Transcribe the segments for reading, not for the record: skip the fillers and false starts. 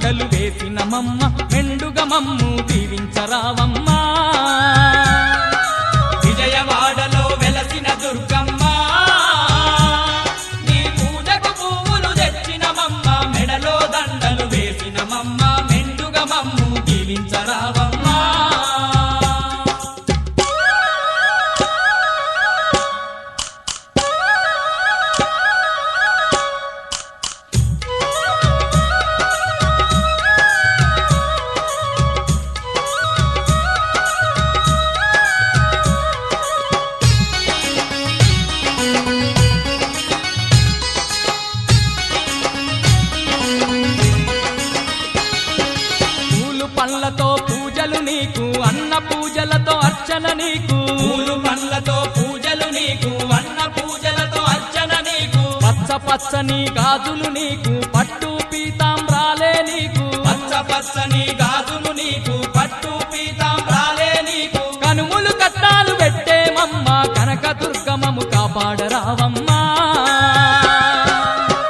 దండలు వేసిన మమ్మ మెండుగ మమ్ము దీవించరావమ్మా విజయవాడలో వెలసిన దుర్గమ్మ నీ పూజకు పువ్వులు తెచ్చిన మమ్మ మెడలో దండలు వేసిన మమ్మ మెండుగ మమ్ము దీవించరావమ్మా పండ్లతో పూజలు నీకు అన్న పూజలతో అర్చన నీకు పూలు పండ్లతో పూజలు నీకు అన్న పూజలతో అర్చన నీకు పచ్చ పచ్చని గాజులు నీకు పట్టు పీతాంబ్రాలే నీకు పచ్చ పచ్చని గాజులు నీకు పట్టు పీతాంబ్రాలే నీకు కనుములు కట్టాలు పెట్టేమమ్మ కనక దుర్గమము కాపాడరావమ్మా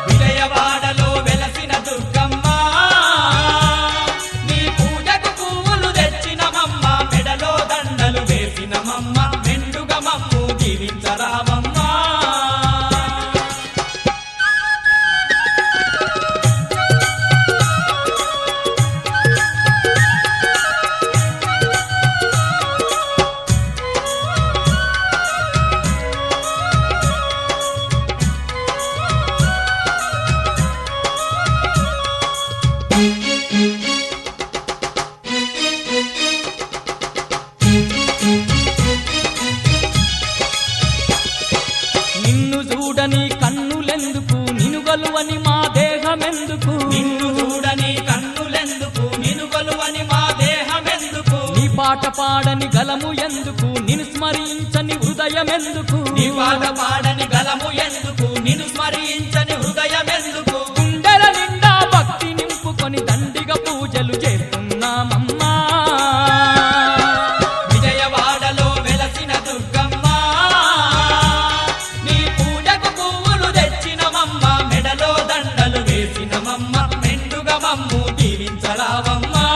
విజయవాడలో వెలసిన దుర్గమ్మ నీ పూజకు పువ్వులు తెచ్చిన మమ్మ మెడలో దండలు వేసిన మమ్మ మెండుగ మమ్ము దీవించరావమ్మా నిన్ను చూడని కన్నులెందుకు నిను గలువని మా దేహమెందుకు నిన్ను చూడని కన్నులెందుకు నిన్ను గలువని మా దేహమెందుకు నీ పాట పాడని గలము ఎందుకు నిన్ను స్మరించని హృదయమెందుకు నీ పాట పాడని గలము ఎందుకు నిన్ను స్మరించని హృదయమెందుకు గుండెల నిండా భక్తి నింపుకొని దండిగా పూజలు చేస్తున్నామమ్మా విజయవాడలో వెలసిన దుర్గమ్మ నీ పూజకు పువ్వులు తెచ్చిన మమ్మ మెడలో దండలు వేసిన మమ్మ మెండుగ మమ్ము దీవించరావమ్మా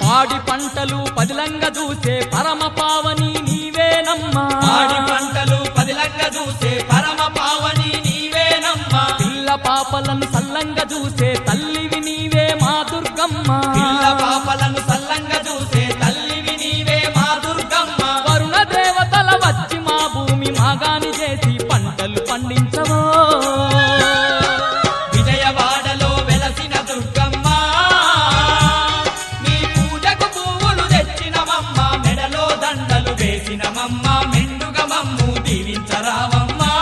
పాడి పంటలు పదిలంగా చూసే పరమ పావని నీవేనమ్మా పాడి పంటలు పదిలంగా చూసే పరమ పావని నీవేనమ్మా పిల్ల పాపలను సల్లంగా చూసే తల్లివి నీవే మా దుర్గమ్మ పిల్ల పాపలను సల్లంగా చూసే తల్లివి నీవే మా దుర్గమ్మ వరుణ దేవతల వచ్చి మా భూమి మాగాని చేసి పంటలు పండించవో విజయవాడలో వెలసిన దుర్గమ్మ నీ పూజకు పువ్వులు తెచ్చిన మమ్మ మెడలో దండలు వేసిన మమ్మ మెండుగ మమ్ము దీవించరావమ్మా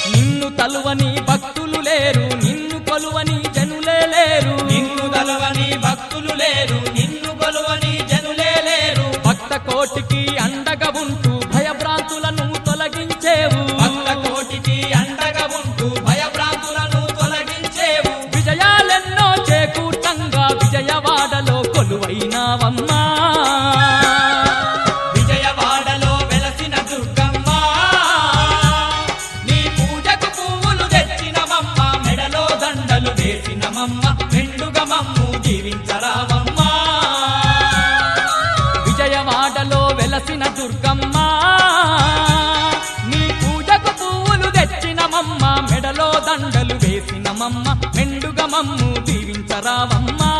నిన్ను తలువని భక్తులు లేరు నిన్ను కొలువని జనులే లేరు నిన్ను గలవని భక్తులు లేరు నిన్ను గొలువని జనులే లేరు భక్త కోటికి అండగా ఉంటూ భయభ్రాంతులను తొలగించేవు భక్త కోటికి అండగా ఉంటూ భయభ్రాంతులను తొలగించేవు విజయాలెన్నో చేకూర్తంగా విజయవాడలో కొలువైనావమ్మా విజయవాడలో వెలసిన దుర్గమ్మ నీ పూజకు పువ్వులు తెచ్చిన మమ్మ మెడలో దండలు వేసిన మమ్మ మెండుగ మమ్ము దీవించరావమ్మా విజయవాడలో వెలసిన దుర్గమ్మ నీ పూజకు పువ్వులు తెచ్చిన మమ్మ మెడలో దండలు వేసిన మమ్మ మెండుగ మమ్ము దీవించరావమ్మా